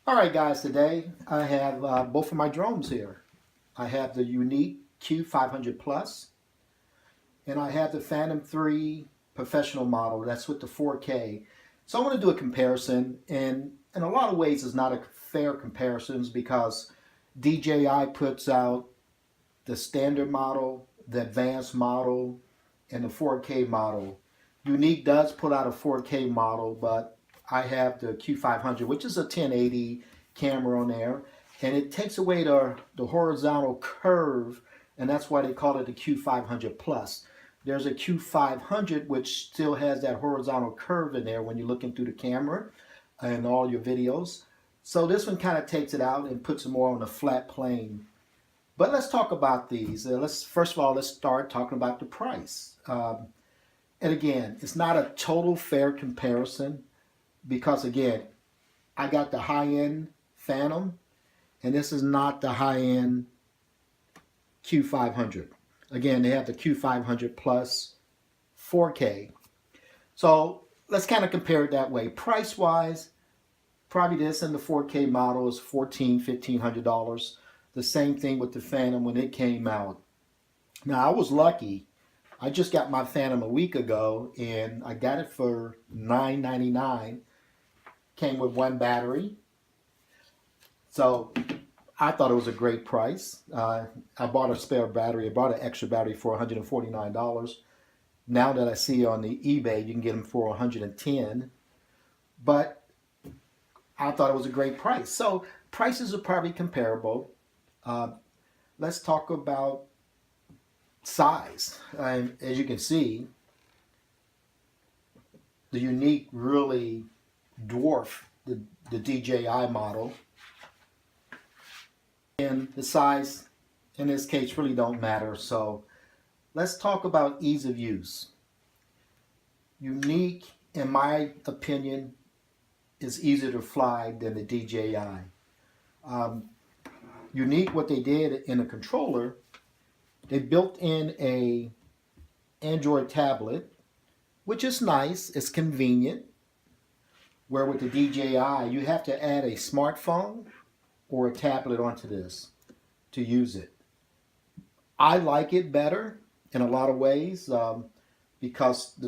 Alright guys, today I have both of my drones here. I have the Yuneec Q500 Plus and I have the Phantom 3 professional model. That's with the 4K. So I want to do a comparison, and in a lot of ways it's not a fair comparison because DJI puts out the standard model, the advanced model, and the 4K model. Yuneec does put out a 4K model, but I have the Q500, which is a 1080 camera on there, and it takes away the horizontal curve, and that's why they call it the Q500 Plus. There's a Q500 which still has that horizontal curve in there when you're looking through the camera and all your videos. So this one kind of takes it out and puts it more on a flat plane. But let's talk about these. First of all, let's start talking about the price. And again, it's not a total fair comparison because again, I got the high-end Phantom, and this is not the high-end Q500. Again, they have the Q500 Plus 4K. So let's kind of compare it that way. Price-wise, probably this and the 4K model is $1,400, $1,500. The same thing with the Phantom when it came out. Now, I was lucky. I just got my Phantom a week ago, and I got it for $9.99. Came with one battery. So I thought it was a great price. I bought a spare battery. I bought an extra battery for $149. Now that I see on the eBay, you can get them for $110. But I thought it was a great price. So prices are probably comparable. Let's talk about size. As you can see, the Yuneec really dwarfed the DJI model. And the size in this case really don't matter. So let's talk about ease of use. Yuneec, in my opinion, is easier to fly than the DJI. Yuneec, what they did in the controller, they built in a Android tablet, which is nice, it's convenient. Where with the DJI, you have to add a smartphone or a tablet onto this to use it. I like it better in a lot of ways because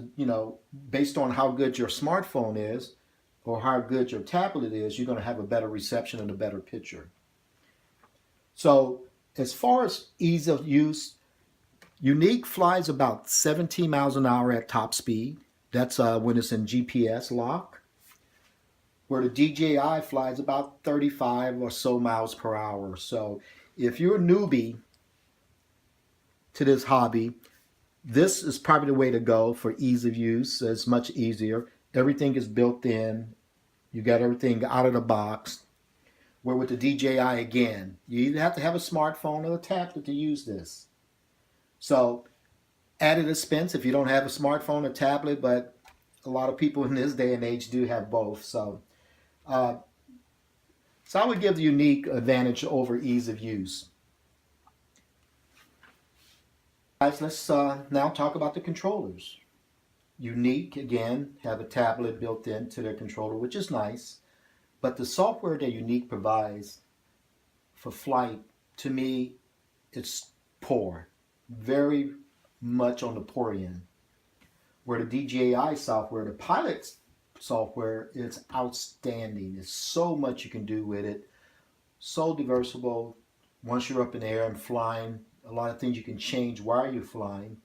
based on how good your smartphone is or how good your tablet is, you're going to have a better reception and a better picture. So as far as ease of use, Yuneec flies about 17 miles an hour at top speed. That's when it's in GPS lock. Where the DJI flies about 35 or so miles per hour. So if you're a newbie to this hobby, this is probably the way to go for ease of use. It's much easier. Everything is built in. You got everything out of the box. Where with the DJI, again, you either have to have a smartphone or a tablet to use this. So added expense if you don't have a smartphone or tablet, but a lot of people in this day and age do have both. So I would give the Yuneec advantage over ease of use. Guys, let's now talk about the controllers. Yuneec, again, have a tablet built into their controller, which is nice. But the software that Yuneec provides for flight, to me, it's poor. Very much on the poor end. Where the DJI software, the pilot's software, is outstanding. There's so much you can do with it. So diversible. Once you're up in the air and flying, a lot of things you can change while you're flying.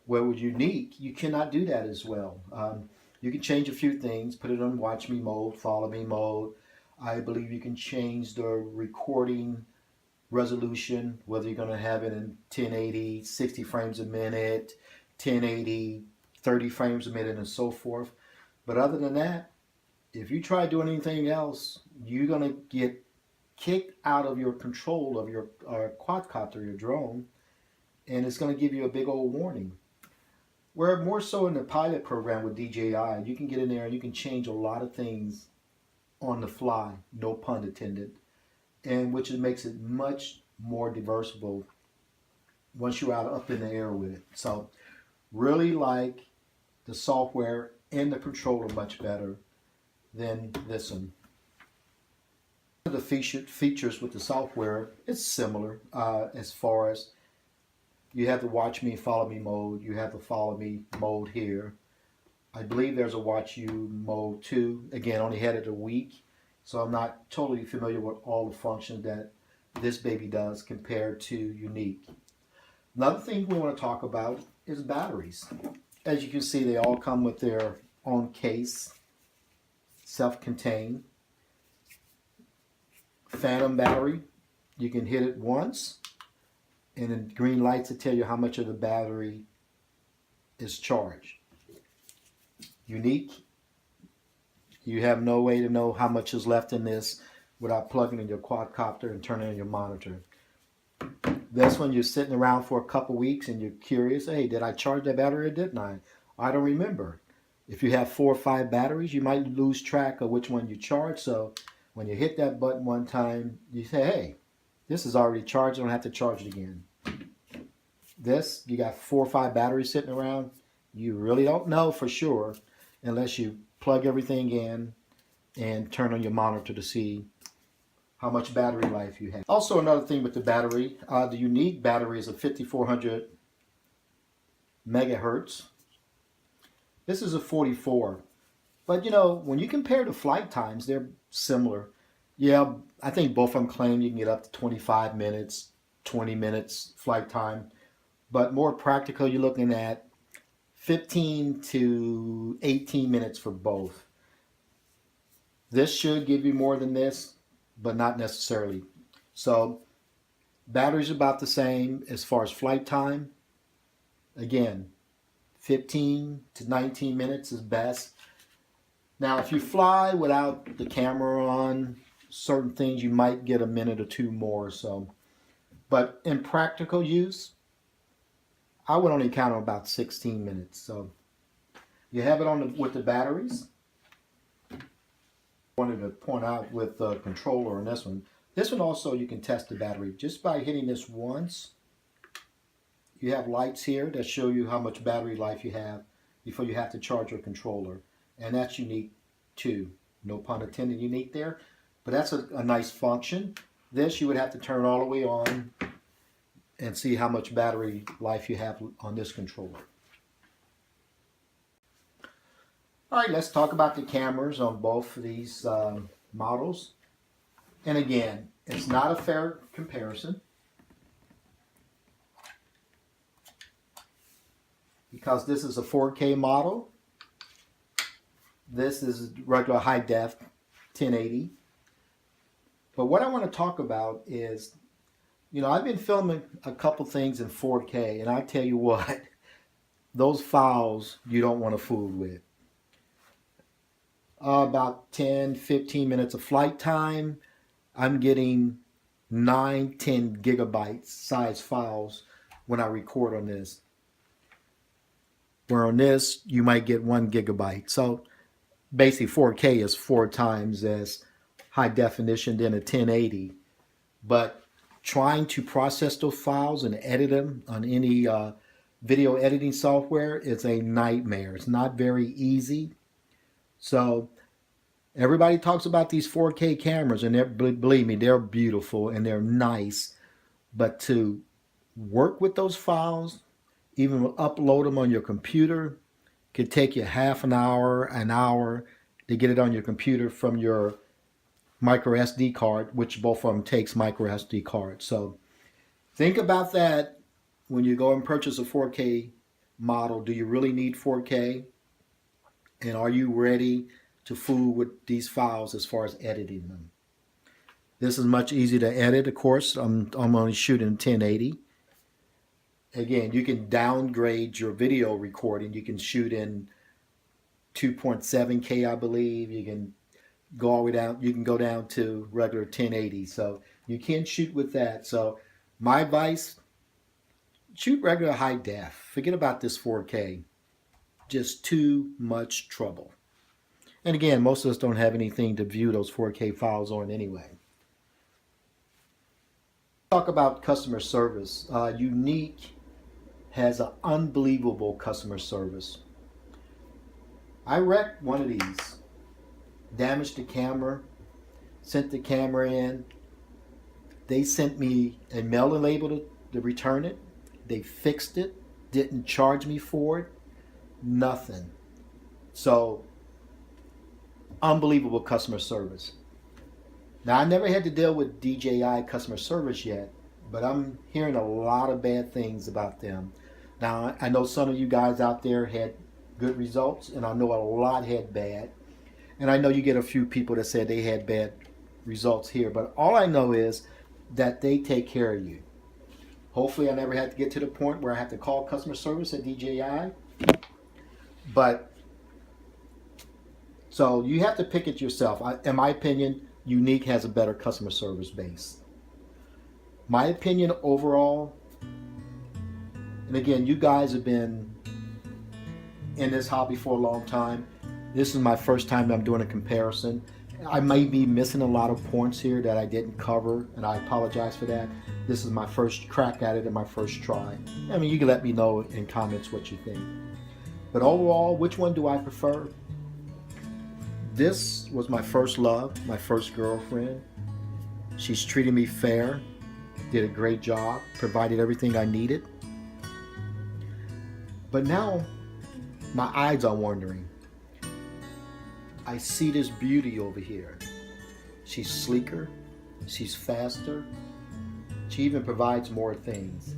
Where with Yuneec, you cannot do that as well. You can change a few things, put it on watch me mode, follow me mode. I believe you can change the recording resolution, whether you're going to have it in 1080, 60 frames a minute, 1080, 30 frames a minute, and so forth. But other than that, if you try doing anything else, you're going to get kicked out of your control of your quadcopter, your drone, and it's going to give you a big old warning. Where more so in the pilot program with DJI, you can get in there and you can change a lot of things on the fly, no pun intended, and which makes it much more diversible once you're out up in the air with it. So really like the software and the controller much better than this one. The features with the software is similar as far as you have the watch me, follow me mode. You have the follow me mode here. I believe there's a watch you mode too. Again, only had it a week, so I'm not totally familiar with all the functions that this baby does compared to Yuneec. Another thing we want to talk about is batteries. As you can see, they all come with their own case, self-contained. Phantom battery, you can hit it once and the green lights will tell you how much of the battery is charged. Yuneec, you have no way to know how much is left in this without plugging in your quadcopter and turning on your monitor. That's when you're sitting around for a couple weeks and you're curious, hey, did I charge that battery or didn't I? I don't remember. If you have 4 or 5 batteries, you might lose track of which one you charge. So when you hit that button one time, you say, hey, this is already charged. I don't have to charge it again. This, you got 4 or 5 batteries sitting around. You really don't know for sure unless you plug everything in and turn on your monitor to see how much battery life you have. Also, another thing with the battery, the Yuneec battery is a 5400 megahertz. This is a 44. But you know, when you compare the flight times, they're similar. Yeah, I think both of them claim you can get up to 25 minutes, 20 minutes flight time. But more practical, you're looking at 15 to 18 minutes for both. This should give you more than this, but not necessarily. So battery's about the same as far as flight time. Again, 15 to 19 minutes is best. Now, if you fly without the camera on, certain things you might get a minute or 2 more. So, but in practical use, I would only count on about 16 minutes. So you have it on with the batteries. Wanted to point out with the controller on this one. This one also you can test the battery just by hitting this once. You have lights here that show you how much battery life you have before you have to charge your controller. And that's Yuneec too. No pun intended, Yuneec there. But that's a nice function. This you would have to turn all the way on and see how much battery life you have on this controller. All right, let's talk about the cameras on both of these models. And again, it's not a fair comparison because this is a 4K model. This is regular high def 1080. But what I want to talk about is, you know, I've been filming a couple things in 4K, and I tell you what, those files you don't want to fool with. About 10, 15 minutes of flight time, I'm getting 9, 10 gigabytes size files when I record on this. Where on this, you might get 1 gigabyte. So basically 4K is 4 times as high definition than a 1080. But trying to process those files and edit them on any video editing software is a nightmare. It's not very easy. So everybody talks about these 4K cameras, and believe me, they're beautiful and they're nice. But to work with those files, even upload them on your computer, could take you half an hour to get it on your computer from your micro SD card, which both of them takes micro SD cards. So think about that when you go and purchase a 4K model. Do you really need 4K? And are you ready to fool with these files as far as editing them? This is much easier to edit, of course. I'm only shooting 1080. Again, you can downgrade your video recording. You can shoot in 2.7K, I believe. You can go all the way down. You can go down to regular 1080. So you can shoot with that. So my advice, shoot regular high def. Forget about this 4K. Just too much trouble. And again, most of us don't have anything to view those 4K files on anyway. Talk about customer service. Yuneec has an unbelievable customer service. I wrecked one of these, damaged the camera, sent the camera in. They sent me a mailing label to return it. They fixed it, didn't charge me for it, nothing. So, unbelievable customer service. Now, I never had to deal with DJI customer service yet, but I'm hearing a lot of bad things about them. Now, I know some of you guys out there had good results, and I know a lot had bad. And I know you get a few people that said they had bad results here, but all I know is that they take care of you. Hopefully I never had to get to the point where I have to call customer service at DJI. But, so you have to pick it yourself. In my opinion, Yuneec has a better customer service base. My opinion overall, and again, you guys have been in this hobby for a long time. This is my first time I'm doing a comparison. I may be missing a lot of points here that I didn't cover, and I apologize for that. This is my first crack at it and my first try. I mean, you can let me know in comments what you think. But overall, which one do I prefer? This was my first love, my first girlfriend. She's treated me fair, did a great job, provided everything I needed. But now, my eyes are wandering. I see this beauty over here. She's sleeker, she's faster, she even provides more things.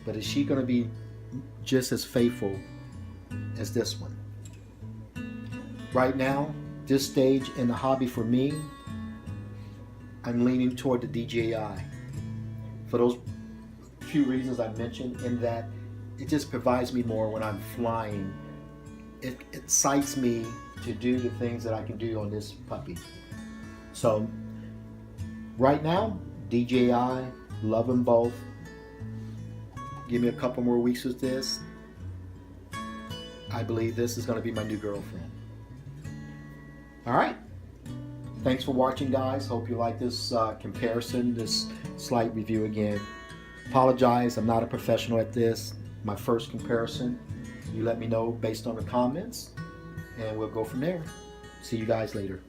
But is she going to be just as faithful as this one? Right now, this stage in the hobby for me, I'm leaning toward the DJI. For those few reasons I mentioned, in that it just provides me more when I'm flying. It excites me to do the things that I can do on this puppy. So right now, DJI, love them both. Give me a couple more weeks with this. I believe this is going to be my new girlfriend. All right. Thanks for watching, guys. Hope you like this comparison, this slight review again. Apologize, I'm not a professional at this. My first comparison. You let me know based on the comments, and we'll go from there. See you guys later.